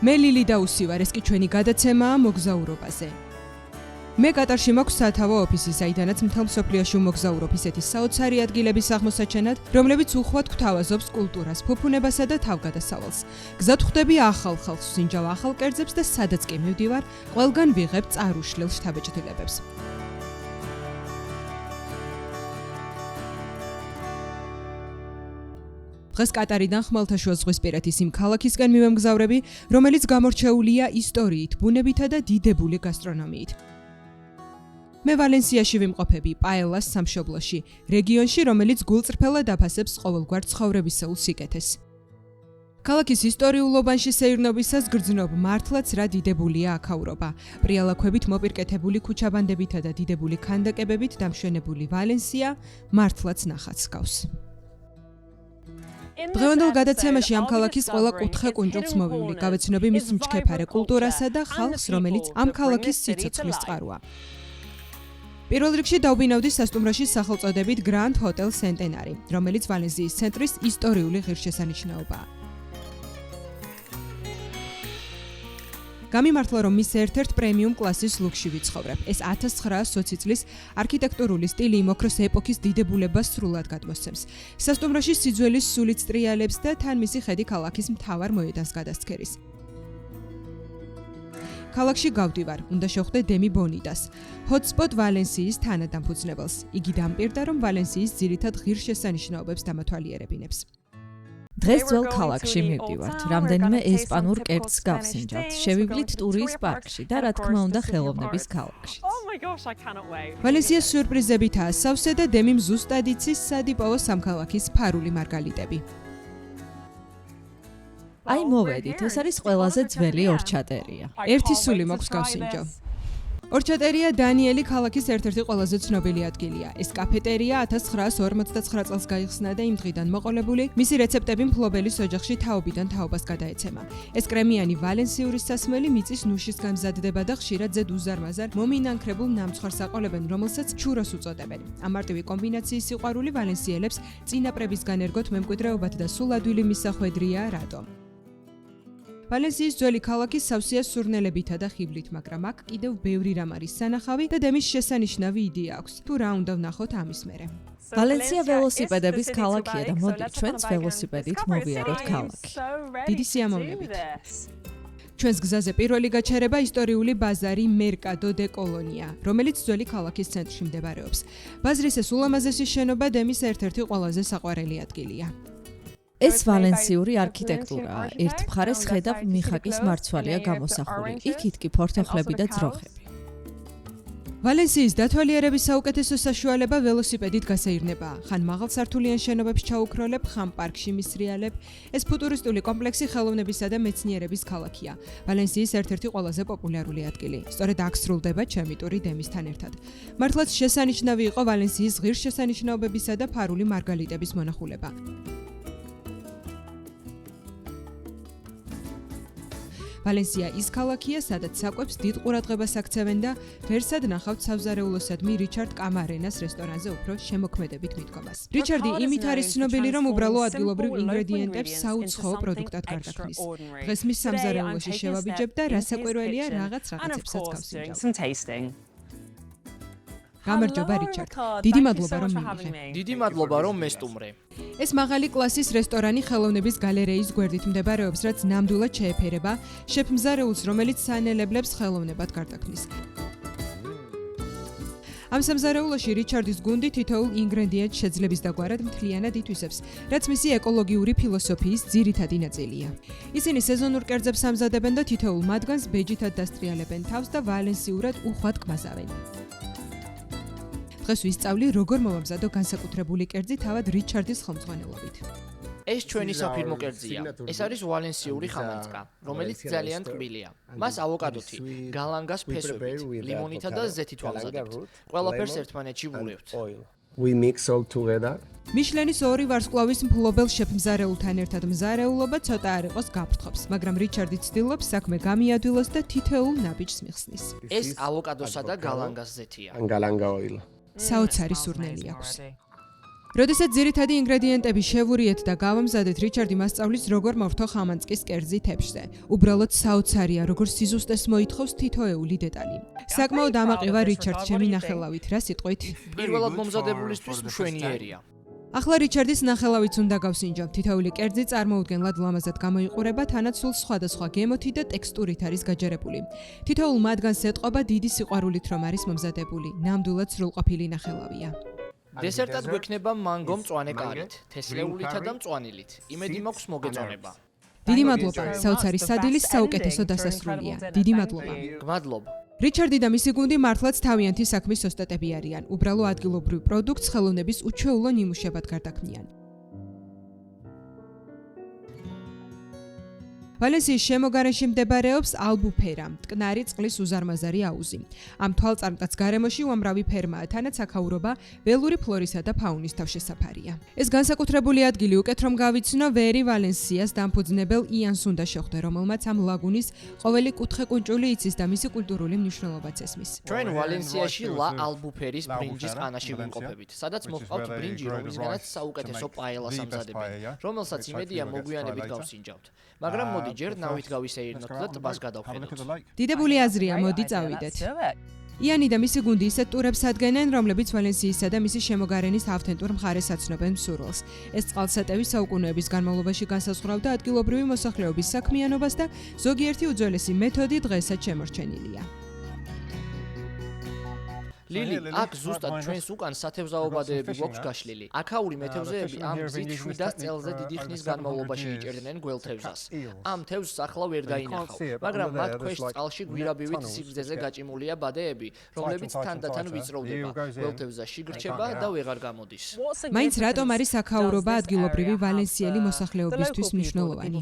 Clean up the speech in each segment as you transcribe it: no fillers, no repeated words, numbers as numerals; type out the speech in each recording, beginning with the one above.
მე ლილი და უსი ვარ, ეს კი ჩვენი გადაცემაა მოგზაურობაზე. მე კატარში მაქვს სათავო ოფისი, საიდანაც მთელ მსოფლიოში მოგზაურობ ისეთი საოცარი ადგილების აღმოსაჩენად, რომლებიც უხვად გვთავაზობს კულტურას, ფუფუნებასა და თავგადასავალს. გზად ხვდები ახალ ხალხს, ვსინჯავ ახალ კერძებს და სადაც კი მივდივარ, ყველგან ვიღებ წარუშლილ შთაბეჭდილებებს. დღეს კატარიდან ხმელთაშუა ზღვისპირეთის იმ ქალაქისკენ მივემგზავრები, რომელიც გამორჩეულია ისტორიით, ბუნებითა და დიდებული გასტრონომიით. მე ვალენსიაში ვიმყოფები, პაელას სამშობლოში, რეგიონში, რომელიც გულწრფელად აფასებს ყოველგვარ ცხოვრებისეულ სიკეთეს. ქალაქის ისტორიულობანში სეირნობისას გრძნობ მართლაც რა დიდებულია აქაურობა. პრიალაქვებით მოპირკეთებული ქუჩაბანდებითა და დიდებული ქანდაკებებით დამშვენებული ვალენსია მართლაც ნახატს გავს. დღევანდელ გადაცემაში ამ ქალაქის ყველა კუთხე კუნძულს მოვივლი, გავეცნობი მის მჩქეფარე კულტურასა და ხალხს, რომელიც ამ ქალაქის სიცოცხლის წყაროა. პირველ რიგში დავბინავდი სასტუმროში სახელწოდებით Grand Hotel Centenary, რომელიც ვალენსიის ცენტრის ისტორიული ღირსშესანიშნაობაა. გამიმართლა, რომ მის ერთ-ერთ პრემიუმ კლასის ლუქსში ვიცხოვრებ. ეს 1920 წლის არქიტექტურული სტილი იმ ოქროს ეპოქის დიდებულებას სრულად გადმოსცემს. სასტუმროში სიძველის სულით სტრიალებს და თან მისი ხედი ქალაქის მთავარ მოედანს გადასცქერის. ქალაქში გავდივარ, უნდა შევხვდე დემი ბონიდას, ჰოტსპოტ ვალენსიის თანადამფუძნებელს. იგი დამპირდა, რომ ვალენსიის ძირითად ღირსშესანიშნაობებს დამათვალიერებინებს. დღეს ძველ ქალაქში მივდივართ, რამდენიმე ესპანურ კერძს გავსინჯავთ, შევივლით ტურიის პარკში და რა თქმა უნდა ხელოვნების ქალაქში. ვალენსია სიურპრიზებითაა სავსე და დემიმ ზუსტად იცის სადიპოვო სამქალაქის ფარული მარგალიტები. აი მოვედით, ეს არის ყველაზე ძველი ორჩატერია. ერთი სული მაქვს გავსინჯო. ორჩატერია დანიელი ქალაქის ერთ-ერთი ყველაზე ცნობილი ადგილია. ეს კაფეტერია 1959 წელს გაიხსნა და იმ დღიდან მოყოლებული, მისი რეცეპტები მფლობელის ოჯახში თაობიდან თაობას გადაეცემა. ეს კრემიანი ვალენსიური სასმელი მიწის ნუშის გამზადდება და ხშირად ზედ უზარმაზარ მომინანქრებულ ნამცხვარს აყოლებენ, რომელსაც ჩუროს უწოდებენ. ამ მარტივი კომბინაციის სიყვარული ვალენსიელებს წინაპრებისგან ერგოთ მემკვიდრეობად და სულ ადვილი მისახვედრია რატომ. ვალენსიის ძველი ქალაქი სავსეა სურნელებითა და ხიბლით, მაგრამ აქ კიდევ ბევრი რამ არის სანახავი და დემის შესანიშნავი იდეა აქვს. თუ რა უნდა ვნახოთ ამის მერე. ვალენსია ველოსიპედების ქალაქია და მოდი ჩვენც ველოსიპედით მოვიაროთ ქალაქი. დიდი სიამოვნებით. ჩვენს გზაზე პირველი გაჩერება ისტორიული ბაზარი მერკადო დე კოლონია, რომელიც ძველი ქალაქის ცენტრში მდებარეობს. ბაზრის ეს ულამაზესი შენობა დემის ერთ-ერთი ყველაზე საყვარელი ადგილია. ეს ვალენსიური არქიტექტურაა. ერთ მხარეს ხედავ მიხაკის მარცვალია გამოსახული, იქით კი ფორთოხლები და ძროხები. ვალენსიის დათვალიერების საუკეთესო საშუალება ველოსიპედით გასეირნებაა. ხან მაღალსართულიან შენობებს ჩაუქროლებ, ხან პარკში მისრიალებ. ეს ფუტურისტული კომპლექსი ხელოვნებისა და მეცნიერების ქალაქია. ვალენსიის ერთ-ერთი ყველაზე პოპულარული ადგილი. სწორედ აქ სრულდება ჩემი ტური დემისთან ერთად. მართლაც შესანიშნავი იყო ვალენსიის ღირსშესანიშნაობებისა და ფარული მარგალიტების მონახულება. ვალენსია ის ქალაქია, სადაც საკვებს დიდ ყურადღებას აქცევენ და ღერსად ნახავთ სამზარეულოსადმი რიჩარდ კამარენას რესტორანზე უფრო შემოქმედებით მიდგომას. რიჩარდი იმით არის ცნობილი, რომ უბრალო ადგილობრივ ინგრედიენტებს საუცხოო პროდუქტად გარდაქმნის. დღეს მის სამზარეულოში შევაბიჯებ და რასაკვირველია რაღაცებსაც გავსინჯავ. გამარჯობა რიჩარდ. დიდი მადლობა რომ მივიღე. დიდი მადლობა რომ მესტუმრე. ეს მაღალი კლასის რესტორანი ხელოვნების გალერეის გვერდით მდებარეობს, რაც ნამდვილად შეეფერება შეფმზარეულს, რომელიც სანელებლებს ხელოვნებად გარდაქმნის. ამ სამზარეულოში რიჩარდის გუნდი თითოეულ ინგრედიენტს შეძლების დაგვარად მთლიანად ითვისებს, რაც მისი ეკოლოგიური ფილოსოფიის ძირითადი ნაწილია. ისინი სეზონურ კერძებს ამზადებენ და თითოეულ მათგანს ბეჯითად დასტრიალებენ თავს და ვალენსიურად უხვად კმაზავენ. დღეს ვისწავლი, როგორ მომამზადო განსაკუთრებული კერძი თავად რიჩარდის ხელმძღვანელობით. ეს ჩვენი საფირმო კერძია. ეს არის ვალენსიური ხამანწკა, რომელიც ძალიან ტკბილია. მას ავოკადოთი, გალანგას ფესვებით, ლიმონითა და ზეთით ვამზადებთ. ყველაფერს ერთმანეთში ვუვლევთ. We mix all together. მიშლენის 2 ვარსკვლავის მფლობელ შეფმზარეულთან ერთად მზარეულობა ცოტა არ იყოს გაფრთხობს, მაგრამ რიჩარდი ცდილობს საქმე გამიადვილოს და თითოეულ ნაბიჯს მიხსნის. ეს ავოკადოსა და გალანგას ზეთია. Galanga oil. საოცარი სურნელი აქვს. როდესაც ძირითადი ინგრედიენტები შევურიეთ და გავამზადეთ, რიჩარდი მასწავლის როგორ მორთო ხამანწკის კერძი თეფშზე. უბრალოდ საოცარია, როგორ სიზუსტეს მოითხოვს თითოეული დეტალი. საკმაოდ ამაყივა რიჩარდ ჩემი ნახელავით, რა სიტყვით? პირველად მომზადებულისთვის მშვენიერია. ახლა რიჩარდის ნახელავიც უნდა გავსინჯო. თითოეული კერძი წარმოუდგენლად ლამაზად გამოიყურება, თანაც სულ სხვადასხვა გემოთი და ტექსტურით არის გაჯერებული. თითოეულ მათგანს ეტყობა დიდი სიყვარულით, რომ არის მომზადებული. ნამდვილად სრულყოფილი ნახელავია. დესერტად გვექნება მანგო მწვანე კარით, თესლეულითა და მწვანილით. იმედი მაქვს მოგეწონება. დიდი მადლობა, საოცარი სადილის საუკეთესო დასასრულია. დიდი მადლობა. გმადლობ. რიჩარდი და მისი გუნდი მართლაც თავიანთი საქმის ოსტატები არიან. უბრალო ადგილობრივ პროდუქტს ხელოვნების უჩვეულო ნიმუშებად გარდაქმნიან. ვალენსიის შემოგარენში მდებარეობს ალბუფერა, მტკნარი წყლის უზარმაზარი აუზი. ამ თვალწარმტაც გარემოში უამრავი ფერმაა, თანაც აქაურობა ველური ფლორისა და ფაუნის თავშესაფარია. ეს განსაკუთრებული ადგილი უკეთ რომ გავიცნო, ვერი ვალენსიას დამფუძნებელ იანს უნდა შეხვდე, რომელმაც ამ ლაგუნის ყოველი კუთხე-კუნჭული იცის და მისი კულტურული მნიშვნელობაც ესმის. ჩვენ ვალენსიაში ლა ალბუფერის ბრინჯის ყანაში ვიმყოფებით, სადაც მოჰყავთ ბრინჯი, რომლისგანაც საუკეთესო პაელას ამზადებენ, რომელსაც იმედია მოგვიანებით გავსინჯავთ. მაგრამ მოდი ჯერ ნავით გავისეირნოთ და ტბას გადავხედოთ. დიდებული აზრია, მოდი წავიდეთ. იანი და მისი გუნდი ისეთ ტურებს ადგენენ, რომლებიც ვალენსიისა და მისი შემოგარენის ავთენტურ მხარეს აცნობენ მსურველს. ეს წყალსატევი საუკუნეების განმავლობაში განსაზღვრავდა ადგილობრივი მოსახლეობის საქმიანობას და ზოგიერთი უძველესი მეთოდი დღესაც შემორჩენილია. ლილი, აქ ზუსტად ჩვენს უკან სათევზაობადეები გვაქვს გაშლილი. აქაური მეთევზეები ამ გზით 700 წელზე დიდი ხნის განმავლობაში იჭერდნენ გველთევზას. ამ თევზს ახლა ვერ დაინახავ, მაგრამ მათ ქვეშ წყალში გვირაბივით სიგრძეზე გაჭიმულია ბადეები, რომლებიც თანდათან ვიწროვდება. გველთევზა შიგრჩება და ვეღარ გამოდის. მაინც რატომ არის აქაურობა ადგილობრივი ვალენსიელი მოსახლეობისთვის მნიშვნელოვანი?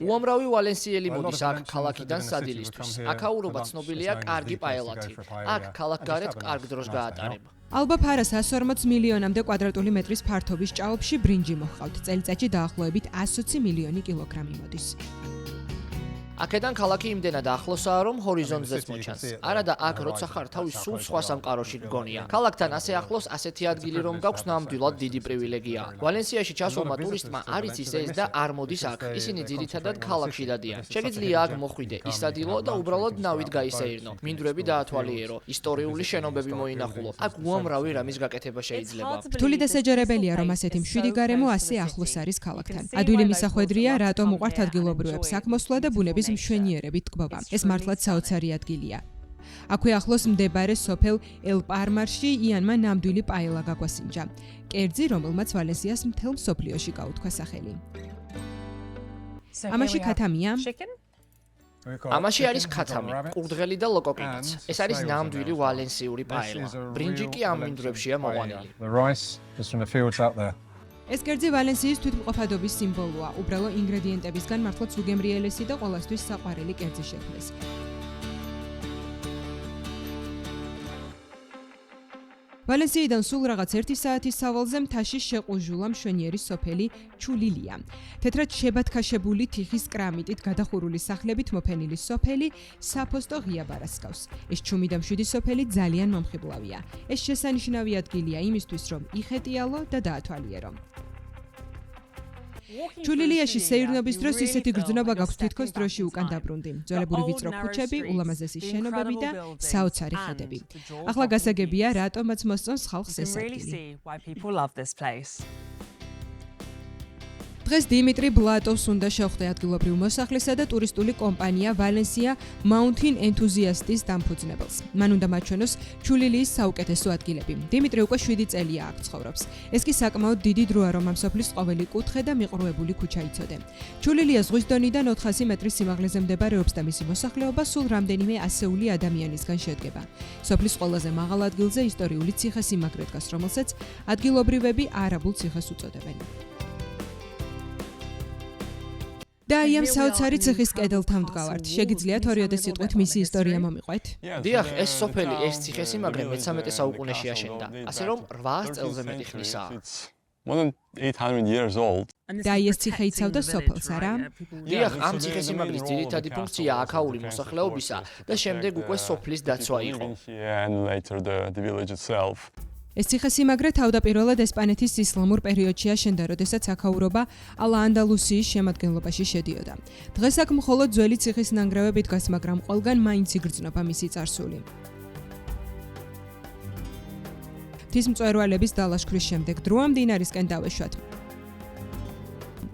უამრავი ვალენსიელი მოდის აქ ქალაქიდან სადილისთვის. აქაურობა ცნობილია კარგი პაელათი. აქ ქალაქგარეთ კარგ დროს გაატარება. ალბა ფარა 140 მილიონამდე კვადრატული მეტრის ფართობის ჭაობში ბრინჯი მოჰყავთ. წელიწადში დაახლოებით 120 მილიონი კილოგრამი მოდის. აქედან ქალაქი იმდენად ახლოსაა, რომ ჰორიზონტზეც მოჩანს. არადა აქ როცა ხარ თავის სულ სხვა სამყაროში გგონია. ქალაქთან ასე ახლოს ასეთი ადგილი რომ გაქვს ნამდვილად დიდი პრივილეგიაა. ვალენსიაში ჩასულმა ტურისტმა არ იცის ეს და არ მოდის აქ. ისინი ძირითადად ქალაქში დადიან. შეგიძლია აქ მოხვიდე, ისადილო და უბრალოდ ნავით გაისეირნო. მინდვრები დაათვალიერო, ისტორიული შენობები მოინახულო. აქ უამრავი რამის გაკეთება შეიძლება. რთული და საჯარებელია, რომ ასეთი მშვიდი გარემო ასე ახლოს არის ქალაქთან. ადვილი მისახვედრია, რატომ უყვართ ადგილობრივებს აქ მოსვლა და ბუნების მშვენიერებით ტკბობა. ეს მართლაც საოცარი ადგილია. აქვე ახლოს მდებარე სოფელ ელ-პარმარში იანმა ნამდვილი პაელა გაგვასინჯა. კერძი, რომელმაც ვალენსიას მთელ მსოფლიოში გაუთქვა სახელი. ამაში ქათამია? ამაში არის ქათამი, ყურძღელი და ლოკოკინიც. ეს არის ნამდვილი ვალენსიური პაელა. ბრინჯი კი ამ მინდვრებშია მოყვანილი. ეს კერძი ვალენსიის თვითმყოფადობის სიმბოლოა. უბრალო ინგრედიენტებისგან მართლაც უგემრიელესი და ყველასთვის საყვარელი კერძი შექმნეს. ვალენსიიდან სულ რაღაც 1 საათის სავალზე მთაში შეყუჟულა მშვენიერი სოფელი ჩულილია. თეთრად შებათქაშებული თიხის კრამიტით გადახურული სახლებით მოფენილი სოფელი საფოსტო ღია ბარას გავს. ეს ჩუმი და მშვიდი სოფელი ძალიან მომხიბლავია. ეს შესანიშნავი ადგილია იმისთვის, რომ იხეტიალო და დაათვალიერო. ჩულილიაში სეირნობის დროს ისეთი გრძნობა გაქვს თითქოს დროში უკან დაბრუნდი. ძველებური ვიწრო ქუჩები, ულამაზესი შენობები და საოცარი ხედები. ახლა გასაგებია, რატომაც მოსწონს ხალხს ეს ადგილი. დღეს დიმიტრი ბლატოვს უნდა შეხვდე ადგილობრივ მოსახლესა და ტურისტული კომპანია ვალენსია Mountain Enthusiasts დამფუძნებელს. მან უნდა მაჩვენოს ჩულილიის საუკეთესო ადგილები. დიმიტრი უკვე 7 წელია აქ ცხოვრობს. ეს კი საკმაოდ დიდი დროა, რომ ამ სოფლის ყოველი კუთხე და მიყრუებული ქუჩა იცოდე. ჩულილია ზღვის დონიდან 400 მეტრის სიმაღლეზე მდებარეობს და მისი მოსახლეობა სულ რამდენიმე ასეული ადამიანისგან შედგება. სოფლის ყველაზე მაღალ ადგილზე ისტორიული ციხე-სიმაგრე დგას, რომელსაც ადგილობრივები არაბულ ციხეს უწოდებენ. და აი ამ საოცარი ციხის კედელთან ვდგავართ. შეგიძლიათ ორიოდე სიტყვით მისი ისტორია მომიყვეთ? დიახ, ეს სოფელი, ეს ციხე-სიმაგრე მე-13 საუკუნეში აშენდა, ასე რომ 800 წელზე მეტი ხნისაა. და აი ეს ციხე იცავდა სოფელს, არა? დიახ, ამ ციხე-სიმაგრის ძირითადი ფუნქცია აქაური მოსახლეობისა და შემდეგ უკვე სოფლის დაცვა იყო. ეს ციხესიმაგრე თავდაპირველად ესპანეთის ისლამურ პერიოდშია შენდა, როდესაც აქაურობა ალა-ანდალუსიის შემადგენლობაში შედიოდა. დღეს აქ მხოლოდ ძველი ციხის ნანგრევები დგას, მაგრამ ყველგან მაინც იგრძნობა მისი წარსული. ღვთის მწვერვალების დალაშქრის შემდეგ დროა მდინარისკენ დავეშვათ.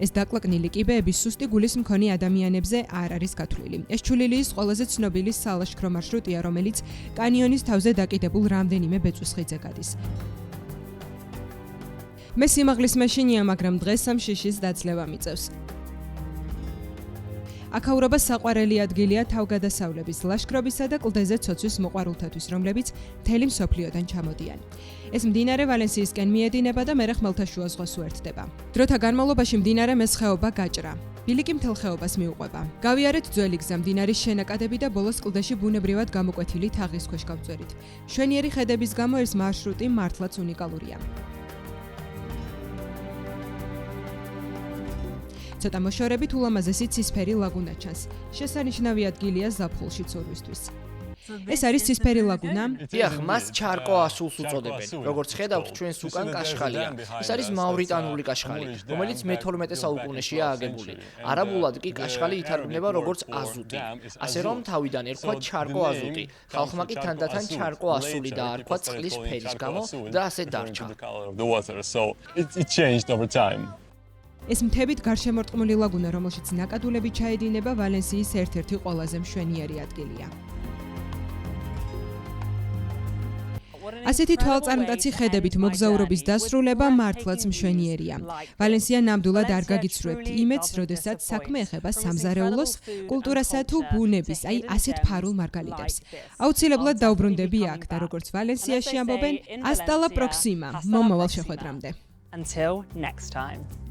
ეს დაკლაკნილი კიბეები სუსტი გულის მქონე ადამიანებზე არ არის გათვლილი. ეს ჩულილიის ყველაზე ცნობილი სალაშქრო მარშრუტია, რომელიც კანიონის თავზე დაკიდებულ რამდენიმე ბეწვისხიდზე გადის. მე სიმაღლის მეშინია, მაგრამ დღეს ამ შიშის დაცლება მიწევს. აქაურობა საყვარელი ადგილია თავგადასავლების, ლაშქრობისა და კლდეზე ცოცვის მოყვარულთათვის, რომლებიც მთელი მსოფლიოდან ჩამოდიან. ეს მდინარე ვალენსიისკენ მიედინება და მერე ხმელთაშუა ზღვას უერთდება. დროთა განმავლობაში მდინარე მესხეობა გაჭრა. ბილიკი მთელ ხეობას მიუყვება. გავიარეთ ძველი გზა მდინარის შენაკადები და ბოლოს კლდეში ბუნებრივად გამოკვეთილი თაღის ქვეშ გავწვერით. მშვენიერი ხედების გამო ეს მარშრუტი მართლაც უნიკალურია. ცოტა მოშორებით ულამაზესი ცისფერი ლაგუნა ჩანს. შესანიშნავი ადგილია ზაფხულში ცურვისთვის. ეს არის ცისფერი ლაგუნა. დიახ, მას ჩარკო ასულს უწოდებენ. როგორც ხედავთ, ჩვენს უკან კაშხალია. ეს არის მავრიტანული კაშხალი, რომელიც მე-12 საუკუნეშია აგებული. არაბულად კი კაშხალი ითარგმნება როგორც აზუტი. ასე რომ თავიდან ერქვა ჩარკო აზუტი. ხალხმა კი თანდათან ჩარკო ასული დაარქვა წყლის ფერის გამო და ასე დარჩა. ეს მთებით გარშემორტყმული ლაგუნა, რომელშიც ნაკადულები ჩაედინება, ვალენსიის ერთ-ერთი ყველაზე მშვენიერი ადგილია. ასეთი თვალწარმტაცი ხედებით მოგზაურობის დასრულება მართლაც მშვენიერია. ვალენსია ნამდვილად არ გაგიცრუებთ იმედს, როდესაც საქმე ეხება სამზარეულოს, კულტურასა თუ ბუნების, აი ასეთ ფარულ მარგალიტებს. აუცილებლად დაუბრუნდები აქ და როგორც ვალენსიაში ამბობენ, hasta la próxima, მომავალ შეხვედრამდე. Until next time.